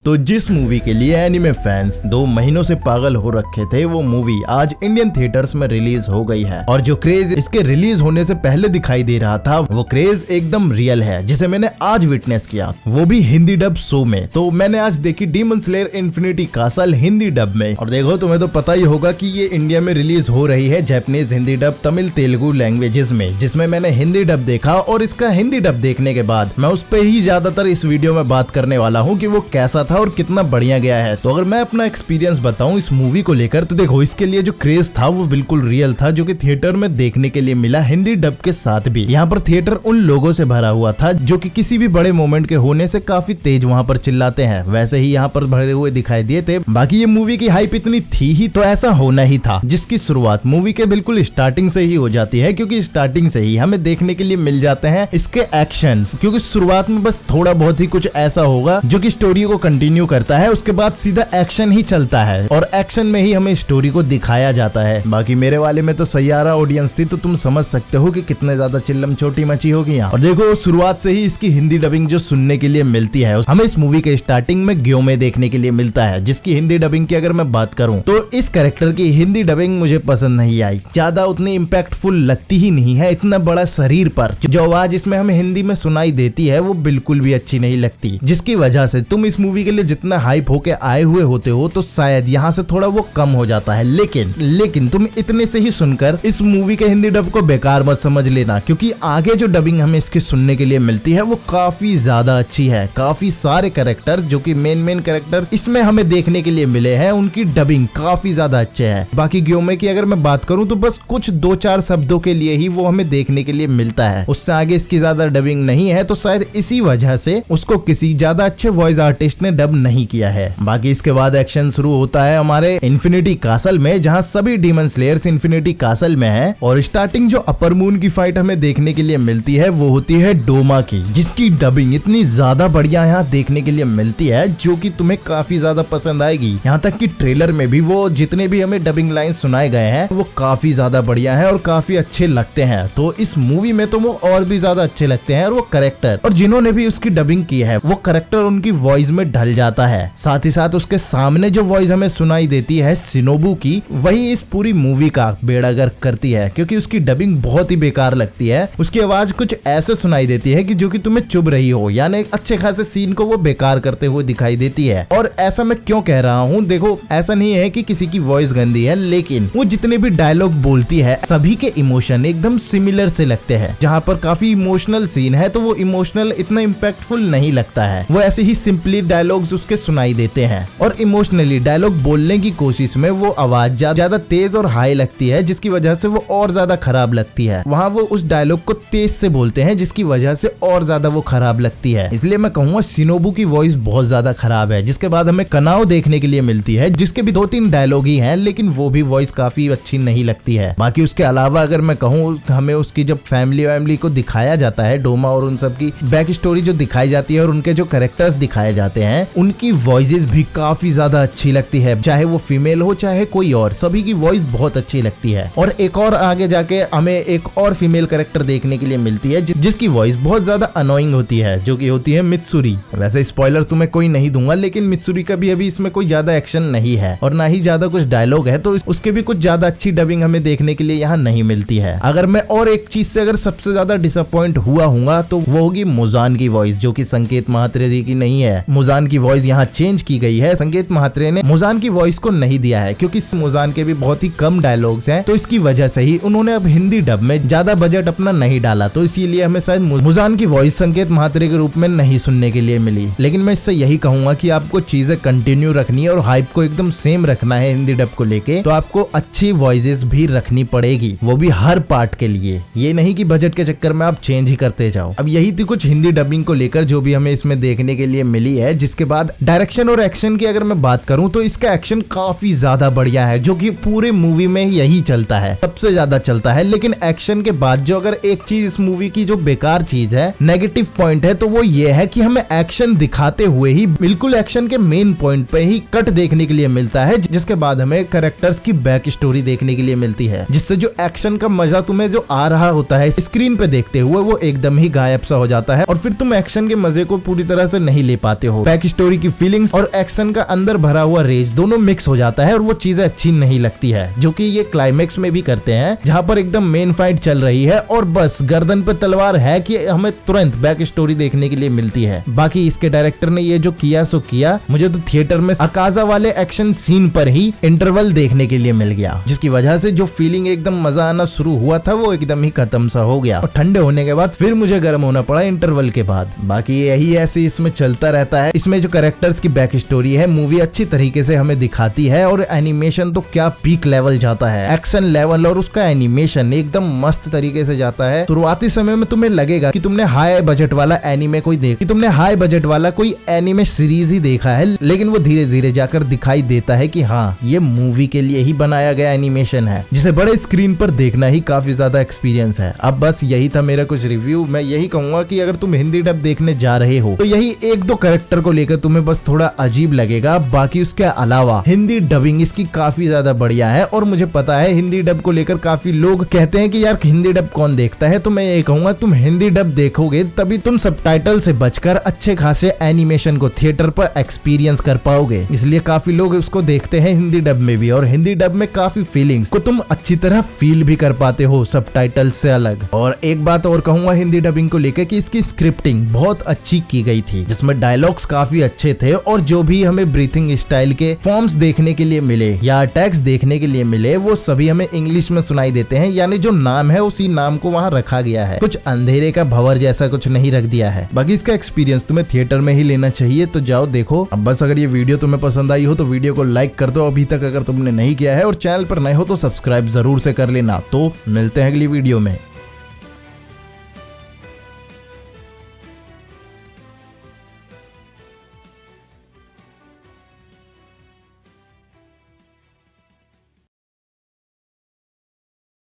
तो जिस मूवी के लिए एनिमे फैंस 2 महीनों से पागल हो रखे थे, वो मूवी आज इंडियन थिएटर्स में रिलीज हो गई है। और जो क्रेज इसके रिलीज होने से पहले दिखाई दे रहा था, वो क्रेज एकदम रियल है, जिसे मैंने आज विटनेस किया, वो भी हिंदी डब शो में। तो मैंने आज देखी demon slayer infinity castle Hindi dub में। और देखो, तुम्हें तो पता ही होगा कि ये इंडिया में रिलीज हो रही है Japanese Hindi dub, Tamil, Telugu languages में, जिसमें मैंने हिंदी डब देखा। और इसका हिंदी डब देखने के बाद मैं उस पर ही ज्यादातर इस वीडियो में बात करने वाला हूँ कि वो कैसा था और कितना बढ़िया गया है। तो अगर मैं अपना एक्सपीरियंस बताऊं इस मूवी को लेकर, तो देखो, इसके लिए जो क्रेज था वो बिल्कुल रियल था, जो कि थिएटर में देखने के लिए मिला हिंदी डब के साथ भी। यहाँ पर थिएटर उन लोगों से भरा हुआ था जो कि किसी भी बड़े मोमेंट के होने से काफी तेज वहाँ पर चिल्लाते हैं, वैसे ही यहाँ पर भरे हुए दिखाई दिए थे। बाकी ये मूवी की हाइप इतनी थी ही तो ऐसा होना ही था, जिसकी शुरुआत मूवी के बिल्कुल स्टार्टिंग से ही हो जाती है, क्योंकि स्टार्टिंग से ही हमें देखने के लिए मिल जाते हैं इसके एक्शंस। क्योंकि शुरुआत में बस थोड़ा बहुत ही कुछ ऐसा होगा जो कि स्टोरी को कंटिन्यू करता है, उसके बाद सीधा एक्शन ही चलता है और एक्शन में ही हमें स्टोरी को दिखाया जाता है। बाकी मेरे वाले में तो सैयारा ऑडियंस थी, तो तुम समझ सकते हो कि कितने ज्यादा चिल्लम चोटी मची होगी यहाँ। और देखो, शुरुआत से ही इसकी हिंदी डबिंग जो सुनने के लिए मिलती है, हमें इस मूवी के स्टार्टिंग में ग्यो में देखने के लिए मिलता है, जिसकी हिंदी डबिंग की अगर मैं बात करूं तो इस कैरेक्टर की हिंदी डबिंग मुझे पसंद नहीं आई, ज्यादा उतनी इम्पैक्टफुल लगती ही नहीं है। इतना बड़ा शरीर पर जो आवाज इसमें हमें हिंदी में सुनाई देती है, वो बिल्कुल भी अच्छी नहीं लगती, जिसकी वजह से तुम इस मूवी के लिए जितना हाइप होके आए हुए होते हो, तो शायद यहाँ से थोड़ा वो कम हो जाता है। लेकिन तुम इतने से ही सुनकर इस मूवी के हिंदी डब को बेकार मत समझ लेना, क्योंकि आगे जो डबिंग हमें इसकी सुनने के लिए मिलती है वो काफी ज्यादा अच्छी है। काफी सारे कैरेक्टर्स जो कि मेन कैरेक्टर्स इसमें हमें देखने के लिए मिले हैं, उनकी डबिंग काफी ज्यादा अच्छे है। बाकी ग्योमे की अगर मैं बात करूं तो बस कुछ 2-4 शब्दों के लिए ही वो हमें देखने के लिए मिलता है, उससे आगे इसकी ज्यादा डबिंग नहीं है, तो शायद इसी वजह से उसको किसी ज्यादा अच्छे वॉइस आर्टिस्ट ने डब नहीं किया है। बाकी इसके बाद एक्शन शुरू होता है हमारे इन्फिनिटी कासल में, जहां सभी डीमन स्लेयर्स इन्फिनिटी कासल में है। और स्टार्टिंग जो अपर मून की फाइट हमें देखने के लिए मिलती है, वो होती है डोमा की, जिसकी डबिंग इतनी ज्यादा बढ़िया यहाँ देखने के लिए मिलती है, जो कि तुम्हें काफी ज्यादा पसंद आएगी। यहाँ तक कि ट्रेलर में भी वो जितने भी हमें डबिंग लाइन सुनाए गए हैं, वो काफी ज्यादा बढ़िया है और काफी अच्छे लगते हैं। तो इस मूवी में तो वो और भी ज्यादा अच्छे लगते हैं, और वो कैरेक्टर और जिन्होंने भी उसकी डबिंग की है, वो कैरेक्टर उनकी वॉइस में ढल जाता है। साथ ही साथ उसके सामने जो वॉइस हमें सुनाई देती है शिनोबू की, वही इस पूरी मूवी का बेड़ा गर्क करती है, क्योंकि उसकी डबिंग बहुत ही बेकार लगती है। उसकी आवाज कुछ ऐसे सुनाई देती है कि जो कि तुम्हें चुभ रही हो, यानी अच्छे खासे सीन को वो बेकार करते हुए दिखाई देती है। और ऐसा मैं क्यों कह रहा हूँ, देखो, ऐसा नहीं है कि किसी की वॉइस गंदी है, लेकिन वो जितने भी डायलॉग बोलती है, सभी के इमोशन एकदम सिमिलर से लगते हैं। जहाँ पर काफी इमोशनल सीन है, तो वो इमोशनल इतना इम्पैक्टफुल नहीं लगता है, वो ऐसे ही सिंपली डायलॉग्स उसके सुनाई देते हैं। और इमोशनली डायलॉग बोलने की कोशिश में वो आवाज ज्यादा तेज और हाई लगती है, जिसकी वजह से वो और ज्यादा खराब लगती है। वहाँ वो उस डायलॉग को तेज से बोलते हैं, जिसकी वजह से और ज्यादा वो खराब लगती है। इसलिए मैं कहूँगा शिनोबू की वॉइस बहुत ज्यादा खराब है। जिसके बाद हमें कनाओ देखने के लिए मिलती है, जिसके भी 2-3 डायलॉग ही हैं, लेकिन वो भी वॉइस काफी अच्छी नहीं लगती है। बाकी उसके अलावा अगर मैं कहूँ, हमें उसकी जब फैमिली को दिखाया जाता है, डोमा और उन सब की बैक स्टोरी जो दिखाई जाती है और उनके जो कैरेक्टर्स दिखाए जाते हैं, उनकी वॉइसेस भी काफी ज्यादा अच्छी लगती है, चाहे वो फीमेल हो चाहे कोई और, सभी की वॉइस बहुत अच्छी लगती है। और एक और आगे जाके हमें एक और फीमेल कैरेक्टर देखने के लिए मिलती है, जिसकी वॉइस बहुत ज्यादा अनोइंग होती है, जो कि होती है मित्सुरी। वैसे स्पॉइलर तुम्हें कोई नहीं दूंगा, लेकिन मित्सुरी का भी अभी इसमें कोई ज्यादा एक्शन नहीं है और ना ही ज्यादा कुछ डायलॉग है, तो उसके भी कुछ ज्यादा अच्छी डबिंग हमें देखने के लिए यहाँ नहीं मिलती है। अगर मैं और एक चीज से अगर सबसे ज्यादा डिसअपॉइंट हुआ हूँ, तो वो होगी मुजान की वॉइस, जो कि संकेत महात्रे जी की नहीं है। मुजान की वॉइस यहाँ चेंज की गई है, संकेत महात्रे ने मुजान की वॉइस को नहीं दिया है, क्योंकि मुजान के भी बहुत ही कम डायलॉग्स हैं, तो इसकी वजह से ही उन्होंने अब हिंदी डब में ज्यादा बजट अपना नहीं डाला, तो इसीलिए हमें शायद मुजान की वॉइस संकेत महात्रे के रूप में नहीं सुनने के लिए मिली। लेकिन मैं इससे यही कहूंगा कि आपको चीजें कंटिन्यू रखनी है और हाइप को एकदम सेम रखना है हिंदी डब को लेके, तो आपको अच्छी वॉइसेस भी रखनी पड़ेगी, वो भी हर पार्ट के लिए। ये नहीं कि बजट के चक्कर में आप चेंज ही करते जाओ। अब यही थी कुछ हिंदी डबिंग को लेकर जो भी हमें इसमें देखने के लिए मिली है। जिसके बाद डायरेक्शन और एक्शन की अगर मैं बात करूं, तो इसका एक्शन काफी ज्यादा बढ़िया है, जो कि पूरे मूवी में यही चलता है, सबसे ज्यादा चलता है। लेकिन एक्शन के बाद जो अगर एक चीज इस मूवी की जो बेकार चीज है, नेगेटिव पॉइंट है, तो वो ये है कि हमें एक्शन दिखाते हुए ही बिल्कुल एक्शन के मेन पॉइंट पे ही कट देखने के लिए मिलता है, जिसके बाद हमें कैरेक्टर्स की बैक स्टोरी देखने के लिए मिलती है, जिससे जो एक्शन का मजा तुम्हें जो आ रहा होता है स्क्रीन पे देखते हुए, वो एकदम ही गायब सा हो जाता है और फिर तुम एक्शन के मजे को पूरी तरह से नहीं ले पाते हो। बैक स्टोरी की फीलिंग्स और एक्शन का अंदर भरा हुआ रेज दोनों मिक्स हो जाता है और वो चीजें अच्छी नहीं लगती है, जो कि ये क्लाइमेक्स में भी करते हैं, जहां पर एकदम मेन फाइट चल रही है और बस गर्दन पे तलवार है कि हमें तुरंत बैक स्टोरी देखने के लिए मिलती है। बाकी इसके डायरेक्टर ने ये जो किया सो किया, मुझे तो थिएटर में अकाजा वाले एक्शन सीन पर ही इंटरवल देखने के लिए मिल गया, जिसकी वजह से जो फीलिंग एकदम मजा आना शुरू हुआ था वो एकदम ही खत्म सा हो गया और ठंडे होने के बाद फिर मुझे गर्म होना पड़ा इंटरवल के बाद। बाकी यही ऐसे इसमें चलता रहता है। इसमें जो कैरेक्टर्स की बैक स्टोरी है मूवी अच्छी तरीके से हमें दिखाती है और एनिमेशन तो क्या पीक लेवल जाता है, एक्शन लेवल और उसका एनिमेशन एकदम मस्त तरीके से जाता है। शुरुआती समय में तुम्हें लगेगा कि तुमने हाई बजट वाला एनिमे कोई एनिमे सीरीज ही देखा है, लेकिन वो धीरे धीरे जाकर दिखाई देता है कि हाँ ये मूवी के लिए ही बनाया गया एनिमेशन है, जिसे बड़े स्क्रीन पर देखना ही काफी ज्यादा एक्सपीरियंस है। अब बस यही था मेरा कुछ रिव्यू। मैं यही कहूंगा कि अगर तुम हिंदी डब देखने जा रहे हो तो यही एक दो कैरेक्टर को लेकर तुम्हें बस थोड़ा अजीब लगेगा, बाकी उसके अलावा हिंदी डबिंग इसकी काफी ज्यादा बढ़िया है। और मुझे पता है हिंदी डब को लेकर काफी लोग कहते हैं कि यार हिंदी डब कौन देखता है, तो मैं ये कहूंगा तुम हिंदी डब देखोगे तभी तुम सबटाइटल से बचकर अच्छे खासे एनिमेशन को थिएटर पर एक्सपीरियंस कर पाओगे, इसलिए काफी लोग उसको देखते हैं हिंदी डब में भी। और हिंदी डब में काफी फीलिंग्स को तुम अच्छी तरह फील भी कर पाते हो सबटाइटल से अलग। और एक बात और कहूंगा हिंदी डबिंग को लेकर कि इसकी स्क्रिप्टिंग बहुत अच्छी की गई थी, जिसमें डायलॉग्स काफी अच्छे थे और जो भी हमें ब्रीथिंग स्टाइल के फॉर्म्स देखने के लिए मिले या अटैक्स देखने के लिए मिले वो सभी हमें इंग्लिश में सुनाई देते हैं, यानी जो नाम है उसी नाम को वहाँ रखा गया है, कुछ अंधेरे का भंवर जैसा कुछ नहीं रख दिया है। बाकी इसका एक्सपीरियंस तुम्हें थिएटर में ही लेना चाहिए, तो जाओ देखो। अब बस अगर ये वीडियो तुम्हें पसंद आई हो तो वीडियो को लाइक कर दो अभी तक अगर तुमने नहीं किया है, और चैनल पर नए हो तो सब्सक्राइब जरूर से कर लेना। तो मिलते हैं अगली वीडियो में।